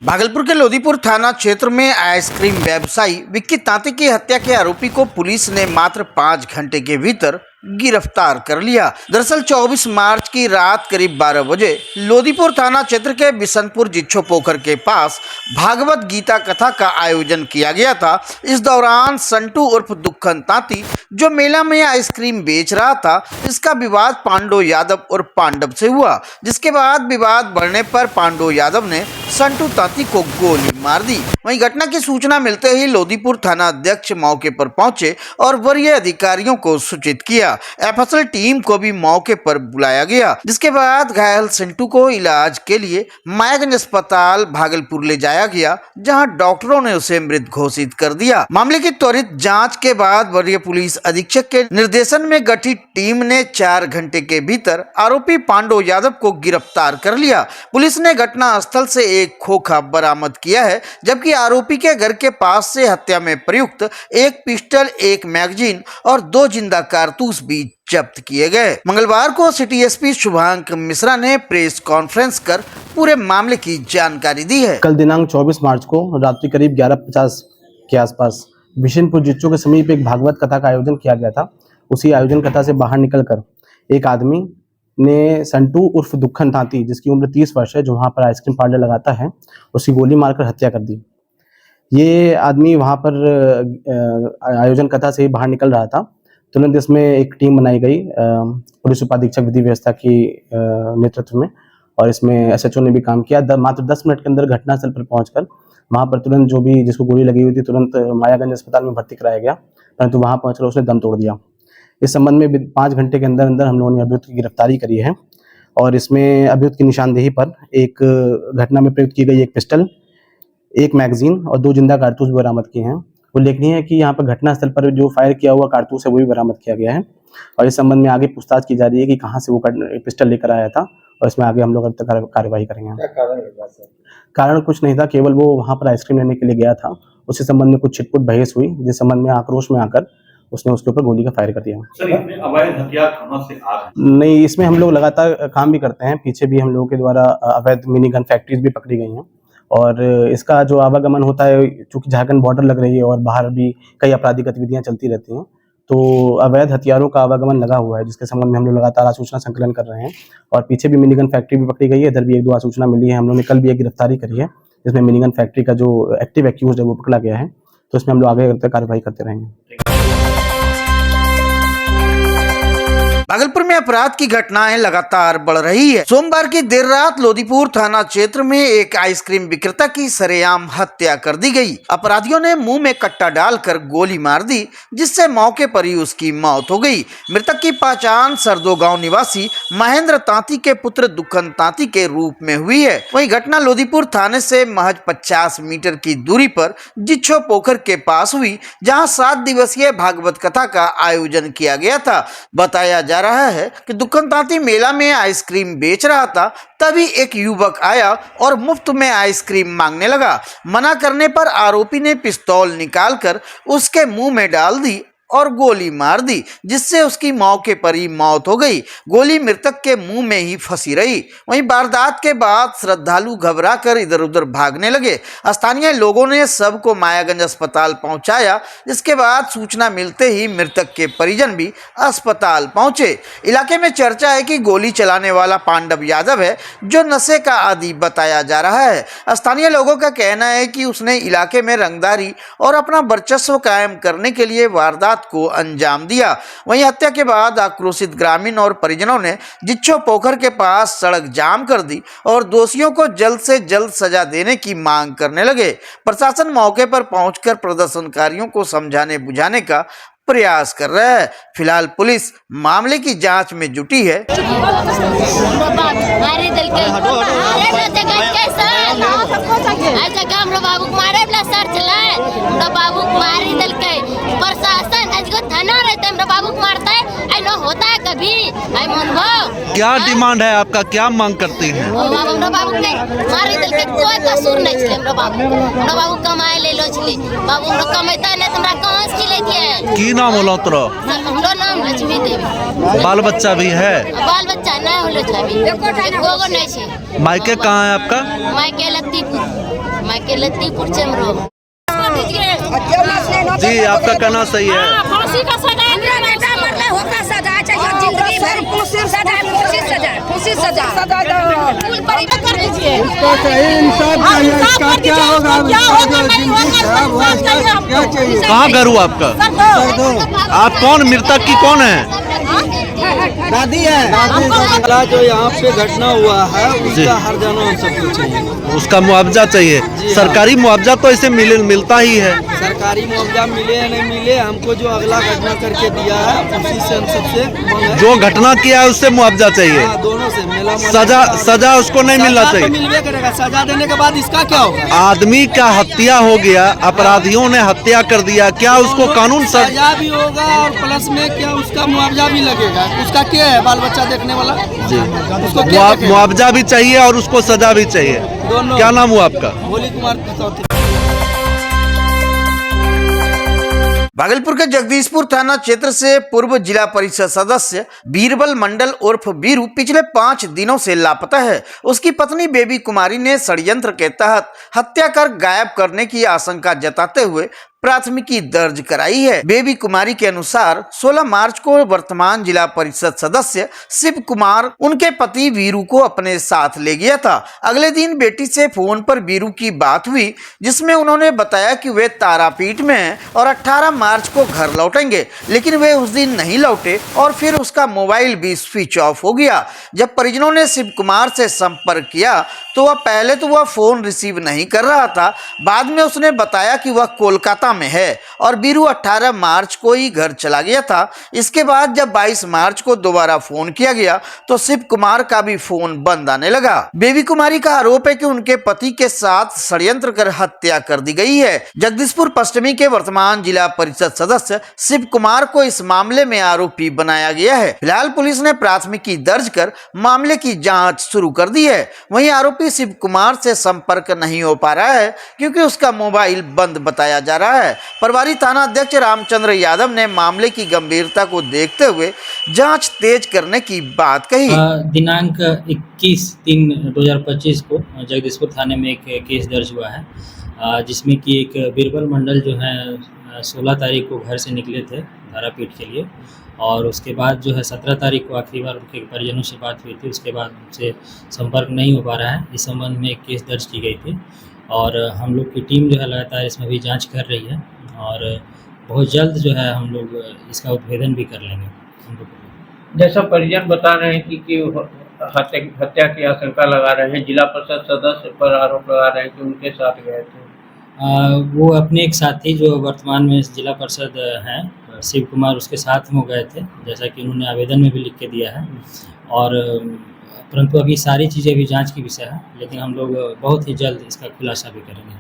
भागलपुर के लोदीपुर थाना क्षेत्र में आइसक्रीम व्यवसायी विक्की तांती की हत्या के आरोपी को पुलिस ने मात्र 5 घंटे के भीतर गिरफ्तार कर लिया। दरअसल 24 मार्च की रात करीब 12 बजे लोदीपुर थाना क्षेत्र के बिशनपुर जिच्छो पोखर के पास भागवत गीता कथा का आयोजन किया गया था। इस दौरान संटू उर्फ दुखन तांती जो मेला में आइसक्रीम बेच रहा था, इसका विवाद पांडो यादव और पांडव से हुआ, जिसके बाद विवाद बढ़ने पर पांडो यादव ने संटू तांती को गोली मार दी। वहीं घटना की सूचना मिलते ही लोदीपुर थाना अध्यक्ष मौके पर पहुंचे और वरीय अधिकारियों को सूचित किया। एफएसएल टीम को भी मौके पर बुलाया गया, जिसके बाद घायल संटू को इलाज के लिए मायागंज अस्पताल भागलपुर ले जाया गया, जहां डॉक्टरों ने उसे मृत घोषित कर दिया। मामले की त्वरित जांच के बाद वरीय पुलिस अधीक्षक के निर्देशन में गठित टीम ने 4 घंटे के भीतर आरोपी पांडो यादव को गिरफ्तार कर लिया। पुलिस ने घटना स्थल से एक खोखा बरामद किया है, जबकि आरोपी के घर के पास से हत्या में प्रयुक्त एक पिस्टल, एक मैगजीन और 2 जिंदा कारतूस भी जब्त किए गए। मंगलवार को सिटी एसपी शुभांक मिश्रा ने प्रेस कॉन्फ्रेंस कर पूरे मामले की जानकारी दी है। कल दिनांक 24 मार्च को रात्रि करीब 11:50 के आसपास बिशनपुर जिच्छो के समीप एक भागवत कथा का आयोजन किया गया था। उसी आयोजन कथा से बाहर निकलकर एक आदमी ने संटू उर्फ दुखन तांती, जिसकी उम्र 30 वर्ष है, जो वहाँ पर आइसक्रीम पार्लर लगाता है, उसकी गोली मारकर हत्या कर दी। ये आदमी वहाँ पर आयोजन कथा से बाहर निकल रहा था। तुरंत इसमें एक टीम बनाई गई पुलिस उपाधीक्षक विधि व्यवस्था की नेतृत्व में, और इसमें एसएचओ ने भी काम किया। मात्र 10 मिनट के अंदर घटनास्थल पर पहुंचकर वहाँ पर तुरंत जो भी जिसको गोली लगी हुई थी तुरंत मायागंज अस्पताल में भर्ती कराया गया, परंतु वहाँ पहुंचकर उसने दम तोड़ दिया। इस संबंध में 5 घंटे के अंदर अंदर हम लोगों ने अभियुक्त की गिरफ्तारी करी है, और इसमें अभियुक्त की निशानदेही पर एक घटना में प्रयुक्त की गई एक पिस्टल, एक मैगजीन और 2 जिंदा कारतूस बरामद किए हैं। उल्लेखनीय है कि यहाँ पर घटनास्थल पर जो फायर किया हुआ कारतूस है वो भी बरामद किया गया है, और इस संबंध में आगे पूछताछ की जा रही है कि कहाँ से वो पिस्टल लेकर आया था, और इसमें आगे हम लोग कार्यवाही करेंगे। क्या कारण कुछ नहीं था, केवल वो वहाँ पर आइसक्रीम लेने के लिए गया था। उसी संबंध में कुछ छिटपुट बहस हुई, जिस संबंध में आक्रोश में आकर उसने उसके ऊपर गोली का फायर कर दिया। सर, इसमें अवैध हथियार कहां से आ रहे हैं? नहीं, इसमें हम लोग लगातार काम भी करते हैं। पीछे भी हम लोगों के द्वारा अवैध मिनी गन फैक्ट्रीज भी पकड़ी गई हैं, और इसका जो आवागमन होता है, चूंकि झारखंड बॉर्डर लग रही है और बाहर भी कई आपराधिक गतिविधियां चलती रहती हैं, तो अवैध हथियारों का आवागमन लगा हुआ है, जिसके संबंध में हम लोग लगातार आसूचना संकलन कर रहे हैं। और पीछे भी मिनीगन फैक्ट्री भी पकड़ी गई है, इधर भी 1-2 आसूचना मिली है। हम लोग ने कल भी एक गिरफ्तारी करी है, जिसमें मिनीगन फैक्ट्री का जो एक्टिव एक्यूज है वो पकड़ा गया है, तो इसमें हम लोग आगे कार्रवाई करते रहेंगे। भागलपुर में अपराध की घटनाएं लगातार बढ़ रही है। सोमवार की देर रात लोदीपुर थाना क्षेत्र में एक आइसक्रीम विक्रेता की सरेआम हत्या कर दी गई। अपराधियों ने मुंह में कट्टा डालकर गोली मार दी, जिससे मौके पर ही उसकी मौत हो गई। मृतक की पहचान सरदो गांव निवासी महेंद्र तांती के पुत्र दुखन तांती के रूप में हुई है। वहीं घटना लोदीपुर थाने से महज 50 मीटर की दूरी पर जिच्छो पोखर के पास हुई, जहां 7 दिवसीय भागवत कथा का आयोजन किया गया था। बताया जा रहा है कि दुखन तांती मेला में आइसक्रीम बेच रहा था, तभी एक युवक आया और मुफ्त में आइसक्रीम मांगने लगा। मना करने पर आरोपी ने पिस्तौल निकालकर उसके मुंह में डाल दी और गोली मार दी, जिससे उसकी मौके पर ही मौत हो गई। गोली मृतक के मुंह में ही फंसी रही। वहीं वारदात के बाद श्रद्धालु घबराकर इधर उधर भागने लगे। स्थानीय लोगों ने सबको मायागंज अस्पताल पहुंचाया, जिसके बाद सूचना मिलते ही मृतक के परिजन भी अस्पताल पहुंचे। इलाके में चर्चा है कि गोली चलाने वाला पांडव यादव है, जो नशे का आदी बताया जा रहा है। स्थानीय लोगों का कहना है कि उसने इलाके में रंगदारी और अपना वर्चस्व कायम करने के लिए वारदात को अंजाम दिया। वहीं हत्या के बाद आक्रोशित ग्रामीण और परिजनों ने जिच्छो पोखर के पास सड़क जाम कर दी और दोषियों को जल्द से जल्द सजा देने की मांग करने लगे। प्रशासन मौके पर पहुंचकर प्रदर्शनकारियों को समझाने बुझाने का प्रयास कर रहा है। फिलहाल पुलिस मामले की जांच में जुटी है। बाबू मारी दल के प्रशासन आज को थाना रहते बाबू मारता है। न होता है कभी आई अनुभव। क्या डिमांड है आपका, क्या मांग करते हैं? हमरा बाबू के मारे दिल के कोई कसूर नहीं छले। हमरा बाबू कमाए ले लो छले। बाबू हमरा कमाइता नहीं हमरा कहां से ले दिए? की नाम होला तोरा? हमरो नाम लक्ष्मी देवी। बाल बच्चा भी है? बाल बच्चा नहीं होलो छबी एकोगो नहीं छे। मायके कहाँ है आपका? मायके लतीपुर चमरो। जी आपका कहना सही है। फांसी का सजा बेटा मरले होगा सजा चाहिए जिंदगी भर फांसी सजा फुल बड़ी कर दीजिए। उसको सही इंसाफ चाहिए। इसका क्या होगा नहीं होगा क्या चाहिए? कहाँ घर हुआ आपका? आप कौन, मृतक की कौन है? दादी है। जो यहाँ पे घटना हुआ है उसका हर जाना हम सबको चाहिए। उसका मुआवजा चाहिए। सरकारी मुआवजा तो इसे मिलता ही है। सरकारी मुआवजा मिले या नहीं मिले, हमको जो अगला घटना करके दिया है उसी से हम सबसे मांग है। जो घटना किया है उससे मुआवजा चाहिए। हाँ, दोनों से मेला सजा उसको नहीं मिलना चाहिए। मिलवे करेगा। सजा देने के बाद इसका क्या होगा? आदमी का हत्या हो गया, अपराधियों ने हत्या कर दिया, क्या उसको कानून सजा भी होगा और प्लस में क्या उसका मुआवजा भी लगेगा? उसका क्या है बाल बच्चा देखने वाला? जी उसको क्या मुआवजा भी चाहिए और उसको सजा भी चाहिए। दोनों। क्या नाम हुआ आपका? होली कुमार खसौती। भागलपुर के जगदीशपुर थाना क्षेत्र से पूर्व जिला परिषद सदस्य बीरबल मंडल उर्फ बीरू पिछले 5 दिनों से लापता है। उसकी पत्नी बेबी कुमारी ने षड्यंत्र के तहत हत्या कर गायब करने की आशंका जताते हुए प्राथमिकी दर्ज कराई है। बेबी कुमारी के अनुसार 16 मार्च को वर्तमान जिला परिषद सदस्य शिव कुमार उनके पति वीरू को अपने साथ ले गया था। अगले दिन बेटी से फोन पर वीरू की बात हुई, जिसमें उन्होंने बताया कि वे तारापीठ में हैं और 18 मार्च को घर लौटेंगे, लेकिन वे उस दिन नहीं लौटे और फिर उसका मोबाइल भी स्विच ऑफ हो गया। जब परिजनों ने शिव कुमार से संपर्क किया तो वह फोन रिसीव नहीं कर रहा था। बाद में उसने बताया कि वह कोलकाता में है और बीरू 18 मार्च को ही घर चला गया था। इसके बाद जब 22 मार्च को दोबारा फोन किया गया तो शिव कुमार का भी फोन बंद आने लगा। बेबी कुमारी का आरोप है कि उनके पति के साथ षड्यंत्र कर हत्या कर दी गई है। जगदीशपुर पश्चिमी के वर्तमान जिला परिषद सदस्य शिव कुमार को इस मामले में आरोपी बनाया गया है। फिलहाल पुलिस ने प्राथमिकी दर्ज कर मामले की जाँच शुरू कर दी है। वहीं आरोपी शिव कुमार से संपर्क नहीं हो पा रहा है क्योंकि उसका मोबाइल बंद बताया जा रहा है। प्रभारी थाना अध्यक्ष रामचंद्र यादव ने मामले की गंभीरता को देखते हुए जांच तेज करने की बात कही। दिनांक 21/3/2025 को जगदीशपुर थाने में एक केस दर्ज हुआ है, जिसमें कि एक बीरबल मंडल जो है 16 तारीख को घर से निकले थे तारापीठ के लिए और उसके बाद जो है 17 तारीख को आखिरी बार उनके परिजनों से बात हुई थी। उसके बाद उनसे संपर्क नहीं हो पा रहा है। इस संबंध में एक केस दर्ज की गई थी और हम लोग की टीम जो है लगातार इसमें भी जांच कर रही है और बहुत जल्द जो है हम लोग इसका उद्भेदन भी कर लेंगे। जैसा परिजन बता रहे हैं कि हत्या की आशंका लगा रहे हैं, जिला परिषद सदस्य पर आरोप लगा रहे हैं कि उनके साथ गए थे। वो अपने एक साथी जो वर्तमान में जिला परिषद हैं शिव कुमार, उसके साथ में गए थे, जैसा कि उन्होंने आवेदन में भी लिख के दिया है। और परंतु अभी सारी चीज़ें भी जांच की विषय है, लेकिन हम लोग बहुत ही जल्द इसका खुलासा भी करेंगे।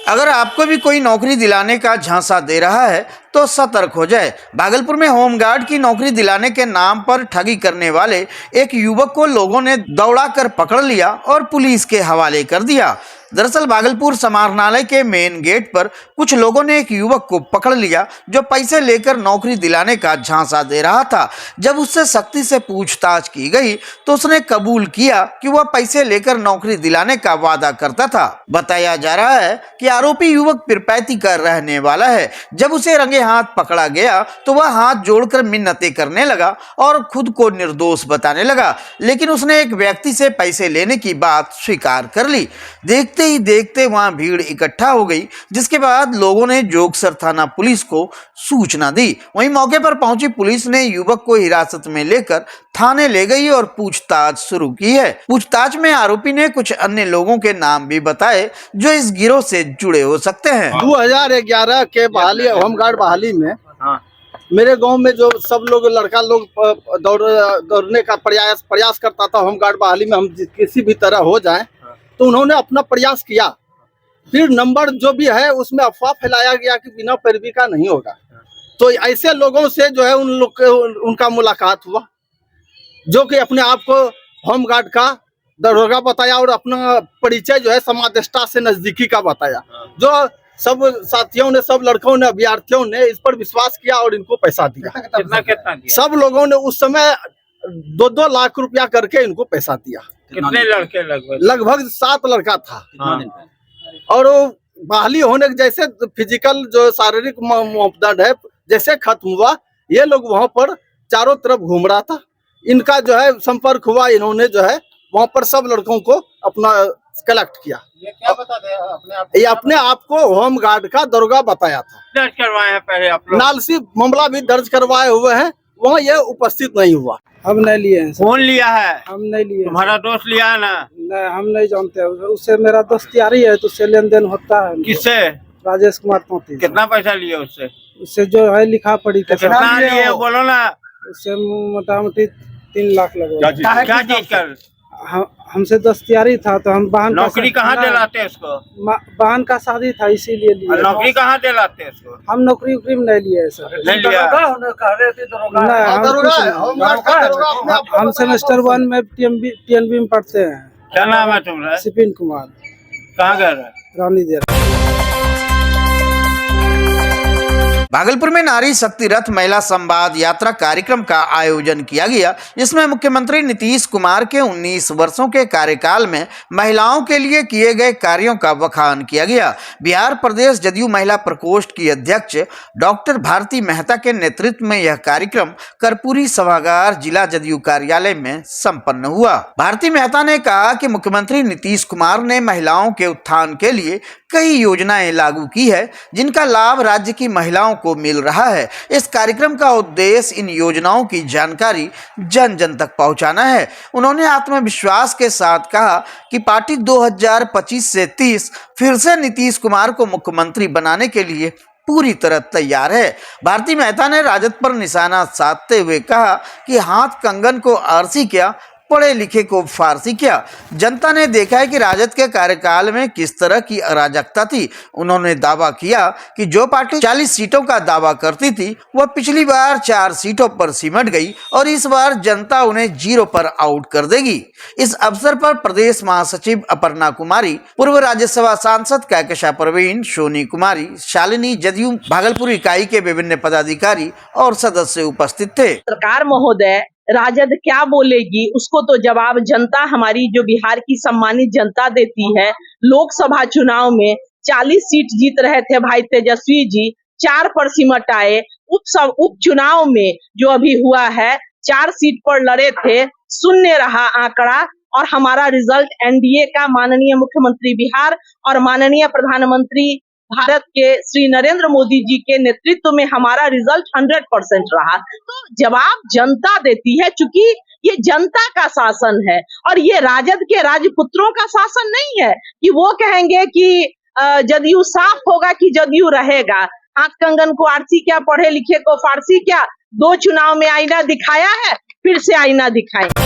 अगर आपको भी कोई नौकरी दिलाने का झांसा दे रहा है तो सतर्क हो जाए। भागलपुर में होमगार्ड की नौकरी दिलाने के नाम पर ठगी करने वाले एक युवक को लोगों ने दौड़ा कर पकड़ लिया और पुलिस के हवाले कर दिया। दरअसल भागलपुर समाहरणालय के मेन गेट पर कुछ लोगों ने एक युवक को पकड़ लिया जो पैसे लेकर नौकरी दिलाने का झांसा दे रहा था। जब उससे सख्ती से पूछताछ की गई तो उसने कबूल किया कि वह पैसे लेकर नौकरी दिलाने का वादा करता था। बताया जा रहा है कि आरोपी युवक पिरपैती का रहने वाला है। जब उसे रंगे हाथ पकड़ा गया तो वह हाथ जोड़कर मिन्नतें करने लगा और खुद को निर्दोष बताने लगा, लेकिन उसने एक व्यक्ति से पैसे लेने की बात स्वीकार कर ली। देखते ही देखते वहां भीड़ इकट्ठा हो गई, जिसके बाद लोगों ने जोगसर थाना पुलिस को सूचना दी। वहीं मौके पर पहुंची पुलिस ने युवक को हिरासत में लेकर थाने ले गई और पूछताछ शुरू की है। पूछताछ में आरोपी ने कुछ अन्य लोगों के नाम भी बताए जो इस गिरोह से जुड़े हो सकते हैं। 2011 के बहाली होमगार्ड बहाली में मेरे गांव में जो सब लोग लड़का लोग दौड़ने का प्रयास करता था होमगार्ड बहाली में हम किसी भी तरह हो जाएं, तो उन्होंने अपना प्रयास किया। फिर नंबर जो भी है उसमें अफवाह फैलाया गया कि बिना पैरवी का नहीं होगा। तो ऐसे लोगों से जो है उनका मुलाकात हुआ, जो कि अपने आप को होमगार्ड का दरोगा बताया और अपना परिचय जो है समादेष्टा से नजदीकी का बताया। जो सब साथियों ने, सब लड़कों ने, अभ्यर्थियों ने इस पर विश्वास किया और इनको पैसा दिया। कितना दिया? सब लोगों ने उस समय 2-2 लाख रुपया करके इनको पैसा दिया। कितने लड़के? लगभग 7 लड़का था। और वो बहाली होने के जैसे फिजिकल जो शारीरिक मापदंड है जैसे खत्म हुआ, ये लोग वहां पर चारों तरफ घूम रहा था। इनका जो है संपर्क हुआ, इन्होंने जो है वहां पर सब लड़कों को अपना कलेक्ट किया। ये क्या बता दे अपने आप? ये अपने आप को होमगार्ड का दरोगा बताया था। दर्ज करवाए हैं पहले आप लोग? नालसी मामला भी दर्ज करवाए हुए हैं, वहाँ ये उपस्थित नहीं हुआ। हम नहीं लिए हैं। कौन लिया है? हम नहीं लिए। तुम्हारा दोस्त लिया है ना? नहीं, हम नहीं जानते। उससे मेरा दोस्तियारी है तो उससे लेन देन होता है। किससे? राजेश कुमार तोती। कितना पैसा लिए उससे? उससे जो है लिखा पड़ी के कितना लिए बोलो ना? उससे मोटामोटी 3 लाख लगभग। क्या चीज कर? हमसे दोस्तियारी था तो हम बहन नौकरी कहाँ दिलाते हैं उसको? बहन का शादी था इसीलिए लिए। नौकरी कहाँ दिलाते हैं उसको? हम नौकरी उकरी में नहीं लिए सर। नहीं लिया? हम सेमेस्टर 1 में TNB में पढ़ते हैं। क्या नाम है तुम्हारा? सिपिन कुमार। कहाँ गए? रानी देर। भागलपुर में नारी शक्ति रथ महिला संवाद यात्रा कार्यक्रम का आयोजन किया गया, जिसमें मुख्यमंत्री नीतीश कुमार के 19 वर्षों के कार्यकाल में महिलाओं के लिए किए गए कार्यों का बखान किया गया। बिहार प्रदेश जदयू महिला प्रकोष्ठ की अध्यक्ष डॉक्टर भारती मेहता के नेतृत्व में यह कार्यक्रम कर्पूरी सभागार जिला जदयू कार्यालय में संपन्न हुआ। भारती मेहता ने कहा कि मुख्यमंत्री नीतीश कुमार ने महिलाओं के उत्थान के लिए कई योजनाएं लागू की है, जिनका लाभ राज्य की महिलाओं को मिल रहा है। इस कार्यक्रम का उद्देश्य इन योजनाओं की जानकारी जन जन तक पहुंचाना है। उन्होंने आत्मविश्वास के साथ कहा कि पार्टी 2025 से 30 फिर से नीतीश कुमार को मुख्यमंत्री बनाने के लिए पूरी तरह तैयार है। भारती मेहता ने राजद पर निशाना साधते हुए कहा कि हाथ कंगन को आरसी क्या, पढ़े लिखे को फारसी क्या। जनता ने देखा है कि राजद के कार्यकाल में किस तरह की अराजकता थी। उन्होंने दावा किया कि जो पार्टी 40 सीटों का दावा करती थी वह पिछली बार 4 सीटों पर सिमट गई और इस बार जनता उन्हें 0 पर आउट कर देगी। इस अवसर पर प्रदेश महासचिव अपर्णा कुमारी, पूर्व राज्यसभा सांसद कहकशा परवीन, सोनी कुमारी, शालिनी, जदयू भागलपुर इकाई के विभिन्न पदाधिकारी और सदस्य उपस्थित थे। सरकार महोदय राजद क्या बोलेगी उसको तो जवाब जनता, हमारी जो बिहार की सम्मानित जनता देती है। लोकसभा चुनाव में 40 सीट जीत रहे थे भाई तेजस्वी जी, 4 पर सिमट आए। उपचुनाव में जो अभी हुआ है 4 सीट पर लड़े थे, शून्य रहा आंकड़ा और हमारा रिजल्ट एनडीए का माननीय मुख्यमंत्री बिहार और माननीय प्रधानमंत्री भारत के श्री नरेंद्र मोदी जी के नेतृत्व में हमारा रिजल्ट 100% रहा। तो जवाब जनता देती है, चूंकि ये जनता का शासन है और ये राजद के राजपुत्रों का शासन नहीं है कि वो कहेंगे कि जदयू साफ होगा कि जदयू रहेगा। हाथ कंगन को आरसी क्या, पढ़े लिखे को फारसी क्या। 2 चुनाव में आईना दिखाया है, फिर से आईना दिखाएंगे।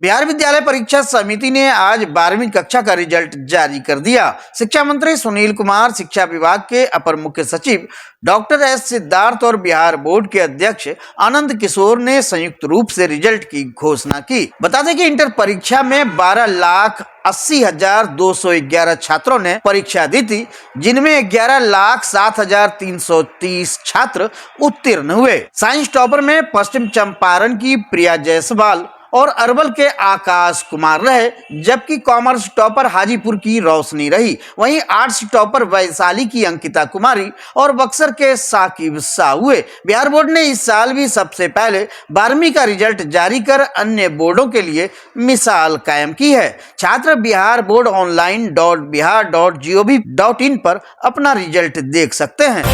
बिहार विद्यालय परीक्षा समिति ने आज 12वीं कक्षा का रिजल्ट जारी कर दिया। शिक्षा मंत्री सुनील कुमार, शिक्षा विभाग के अपर मुख्य सचिव डॉक्टर एस सिद्धार्थ और बिहार बोर्ड के अध्यक्ष आनंद किशोर ने संयुक्त रूप से रिजल्ट की घोषणा की। बता दें कि इंटर परीक्षा में 12,80,211 छात्रों ने परीक्षा दी थी, जिनमें 11,07,330 छात्र उत्तीर्ण हुए। साइंस टॉपर में पश्चिम चंपारण की प्रिया जायसवाल और अरवल के आकाश कुमार रहे, जबकि कॉमर्स टॉपर हाजीपुर की रोशनी रही। वहीं आर्ट्स टॉपर वैशाली की अंकिता कुमारी और बक्सर के साकिब शाह हुए। बिहार बोर्ड ने इस साल भी सबसे पहले 12वीं का रिजल्ट जारी कर अन्य बोर्डों के लिए मिसाल कायम की है। छात्र बिहार बोर्ड online.bihar.gov.in पर अपना रिजल्ट देख सकते हैं।